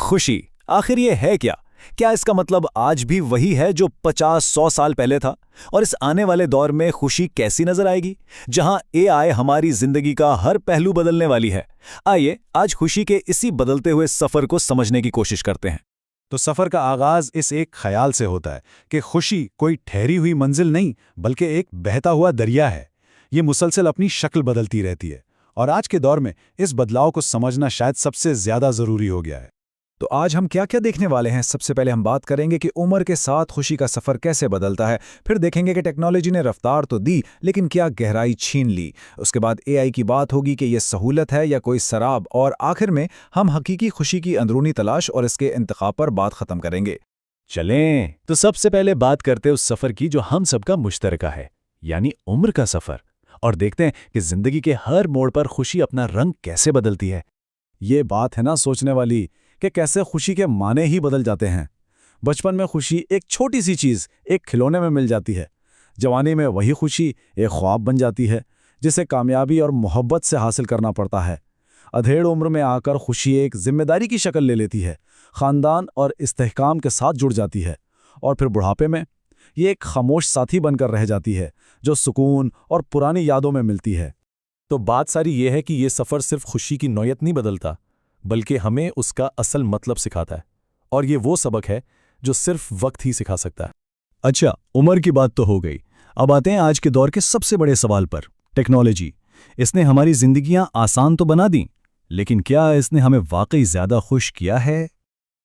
खुशी आखिर ये है क्या? क्या इसका मतलब आज भी वही है जो 50-100 साल पहले था? और इस आने वाले दौर में खुशी कैसी नजर आएगी, जहां एआई हमारी जिंदगी का हर पहलू बदलने वाली है? आइए आज खुशी के इसी बदलते हुए सफर को समझने की कोशिश करते हैं। तो सफ़र का आगाज़ इस एक ख्याल से होता है कि खुशी कोई ठहरी हुई मंजिल नहीं बल्कि एक बहता हुआ दरिया है। ये मुसलसल अपनी शक्ल बदलती रहती है और आज के दौर में इस बदलाव को समझना शायद सबसे ज़्यादा ज़रूरी हो गया है। तो आज हम क्या क्या देखने वाले हैं? सबसे पहले हम बात करेंगे कि उम्र के साथ खुशी का सफ़र कैसे बदलता है। फिर देखेंगे कि टेक्नोलॉजी ने रफ्तार तो दी लेकिन क्या गहराई छीन ली। उसके बाद एआई की बात होगी कि यह सहूलत है या कोई शराब। और आखिर में हम हकीकी खुशी की अंदरूनी तलाश और इसके इंतखाब पर बात ख़त्म करेंगे। चलें तो सबसे पहले बात करते हैं उस सफ़र की जो हम सबका मुश्तरका है, यानी उम्र का सफ़र, और देखते हैं कि ज़िंदगी के हर मोड़ पर खुशी अपना रंग कैसे बदलती है। ये बात है ना सोचने वाली कि कैसे खुशी के माने ही बदल जाते हैं। बचपन में खुशी एक छोटी सी चीज़, एक खिलौने में मिल जाती है। जवानी में वही खुशी एक ख्वाब बन जाती है जिसे कामयाबी और मोहब्बत से हासिल करना पड़ता है। अधेड़ उम्र में आकर खुशी एक जिम्मेदारी की शक्ल ले लेती है, ख़ानदान और इस्तेहकाम के साथ जुड़ जाती है। और फिर बुढ़ापे में ये एक खामोश साथी बनकर रह जाती है जो सुकून और पुरानी यादों में मिलती है। तो बात सारी ये है कि ये सफ़र सिर्फ खुशी की नौयत नहीं बदलता बल्कि हमें उसका असल मतलब सिखाता है, और ये वो सबक है जो सिर्फ वक्त ही सिखा सकता है। अच्छा, उम्र की बात तो हो गई। अब आते हैं आज के दौर के सबसे बड़े सवाल पर, टेक्नोलॉजी। इसने हमारी जिंदगियां आसान तो बना दी, लेकिन क्या इसने हमें वाकई ज्यादा खुश किया है?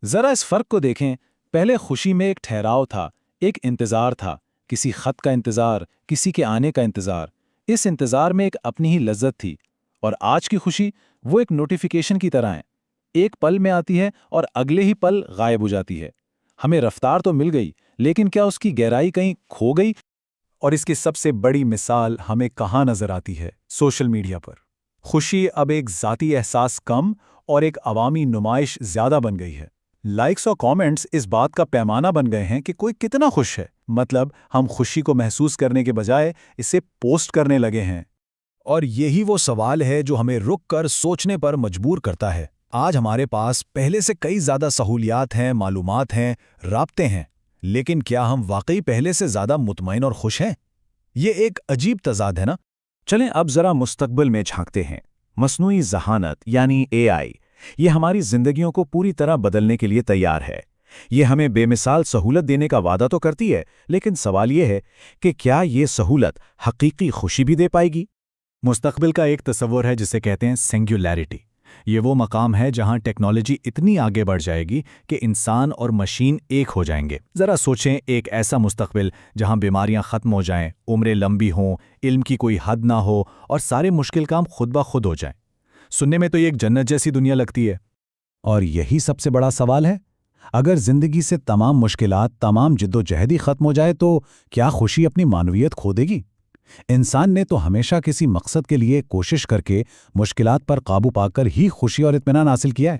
ज़रा इस फ़र्क को देखें। पहले खुशी में एक ठहराव था, एक इंतज़ार था, किसी ख़त का इंतज़ार, किसी के आने का इंतज़ार। इस इंतज़ार में एक अपनी ही लज्जत थी। और आज की खुशी वो एक नोटिफिकेशन की तरह है, एक पल में आती है और अगले ही पल गायब हो जाती है। हमें रफ्तार तो मिल गई, लेकिन क्या उसकी गहराई कहीं खो गई? और इसकी सबसे बड़ी मिसाल हमें कहाँ नजर आती है? सोशल मीडिया पर। खुशी अब एक ज़ाती एहसास कम और एक अवामी नुमाइश ज़्यादा बन गई है। लाइक्स और कमेंट्स इस बात का पैमाना बन गए हैं कि कोई कितना खुश है। मतलब हम खुशी को महसूस करने के बजाय इसे पोस्ट करने लगे हैं। और यही वो सवाल है जो हमें रुक कर सोचने पर मजबूर करता है। आज हमारे पास पहले से कई ज़्यादा सहूलियात हैं, मालूमात हैं, राब्ते हैं, लेकिन क्या हम वाकई पहले से ज़्यादा मुतमईन और खुश हैं? ये एक अजीब तज़ाद है ना? चलें अब ज़रा मुस्तकबिल में झांकते हैं। मस्नूई ज़हानत यानी एआई, ये हमारी जिंदगियों को पूरी तरह बदलने के लिए तैयार है। ये हमें बेमिसाल सहूलत देने का वादा तो करती है, लेकिन सवाल ये है कि क्या ये सहूलत हकीकी खुशी भी दे पाएगी? मुस्तकबिल का एक तस्वुर है जिसे कहते हैं सिंगुलैरिटी। ये वो मकाम है जहां टेक्नोलॉजी इतनी आगे बढ़ जाएगी कि इंसान और मशीन एक हो जाएंगे। ज़रा सोचें, एक ऐसा मुस्तकबिल जहां बीमारियां ख़त्म हो जाएं, उम्रें लंबी हों, इल्म की कोई हद ना हो और सारे मुश्किल काम खुद ब खुद हो जाएं। सुनने में तो ये एक जन्नत जैसी दुनिया लगती है। और यही सबसे बड़ा सवाल है। अगर ज़िंदगी से तमाम मुश्किलात, तमाम जिद्दोजहद ही ख़त्म हो जाए तो क्या खुशी अपनी मानवियत खो देगी? इंसान ने तो हमेशा किसी मकसद के लिए कोशिश करके मुश्किलात पर काबू पाकर ही खुशी और इत्मीनान हासिल किया है।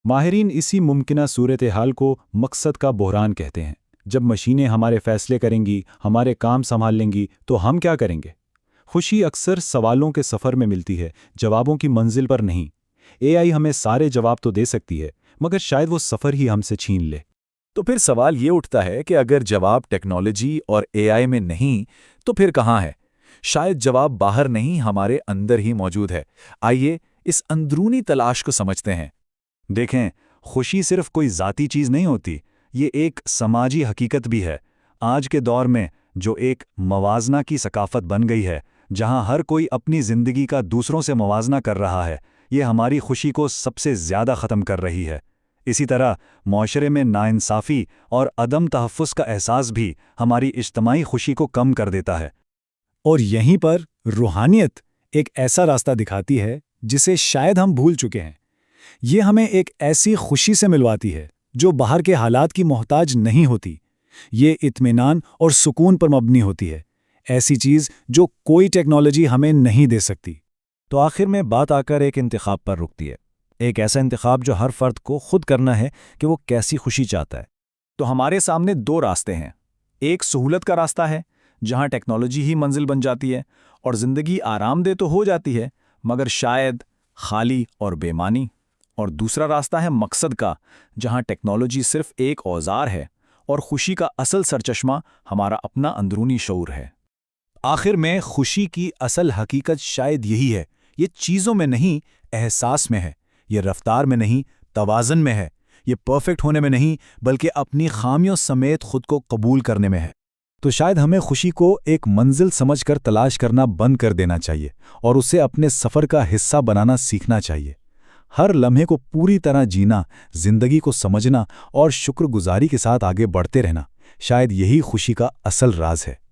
माहिरीन इसी मुमकिना सूरत हाल को मकसद का बहरान कहते हैं। जब मशीनें हमारे फैसले करेंगी, हमारे काम संभाल लेंगी, तो हम क्या करेंगे? खुशी अक्सर सवालों के सफ़र में मिलती है, जवाबों की मंजिल पर नहीं। एआई हमें सारे जवाब तो दे सकती है, मगर शायद वो सफ़र ही हमसे छीन ले। तो फिर सवाल ये उठता है कि अगर जवाब टेक्नोलॉजी और एआई में नहीं, तो फिर कहाँ है? शायद जवाब बाहर नहीं, हमारे अंदर ही मौजूद है। आइए इस अंदरूनी तलाश को समझते हैं। देखें, खुशी सिर्फ कोई ज़ाती चीज़ नहीं होती, ये एक समाजी हकीकत भी है। आज के दौर में जो एक मवाजना की सकाफ़त बन गई है, जहां हर कोई अपनी ज़िंदगी का दूसरों से मवाजना कर रहा है, ये हमारी खुशी को सबसे ज़्यादा ख़त्म कर रही है। इसी तरह माशरे में नाइंसाफ़ी और अदम तहफ़्फ़ुज़ का एहसास भी हमारी इज्तमाई खुशी को कम कर देता है। और यहीं पर रूहानियत एक ऐसा रास्ता दिखाती है जिसे शायद हम भूल चुके हैं। ये हमें एक ऐसी खुशी से मिलवाती है जो बाहर के हालात की मोहताज नहीं होती। ये इत्मीनान और सुकून पर मबनी होती है, ऐसी चीज़ जो कोई टेक्नोलॉजी हमें नहीं दे सकती। तो आखिर में बात आकर एक इंतखाब पर रुकती है, एक ऐसा इंतखाब जो हर फर्द को खुद करना है कि वो कैसी खुशी चाहता है। तो हमारे सामने दो रास्ते हैं। एक सहूलत का रास्ता है जहां टेक्नोलॉजी ही मंजिल बन जाती है और ज़िंदगी आरामदेह तो हो जाती है, मगर शायद खाली और बेमानी। اور دوسرا راستہ ہے مقصد کا، جہاں ٹیکنالوجی صرف ایک اوزار ہے اور خوشی کا اصل سرچشمہ ہمارا اپنا اندرونی شعور ہے۔ آخر میں خوشی کی اصل حقیقت شاید یہی ہے، یہ چیزوں میں نہیں، احساس میں ہے، یہ رفتار میں نہیں، توازن میں ہے، یہ پرفیکٹ ہونے میں نہیں، بلکہ اپنی خامیوں سمیت خود کو قبول کرنے میں ہے۔ تو شاید ہمیں خوشی کو ایک منزل سمجھ کر تلاش کرنا بند کر دینا چاہیے اور اسے اپنے سفر کا حصہ بنانا سیکھنا چاہیے۔ ہر لمحے کو پوری طرح جینا، زندگی کو سمجھنا اور شکر گزاری کے ساتھ آگے بڑھتے رہنا، شاید یہی خوشی کا اصل راز ہے۔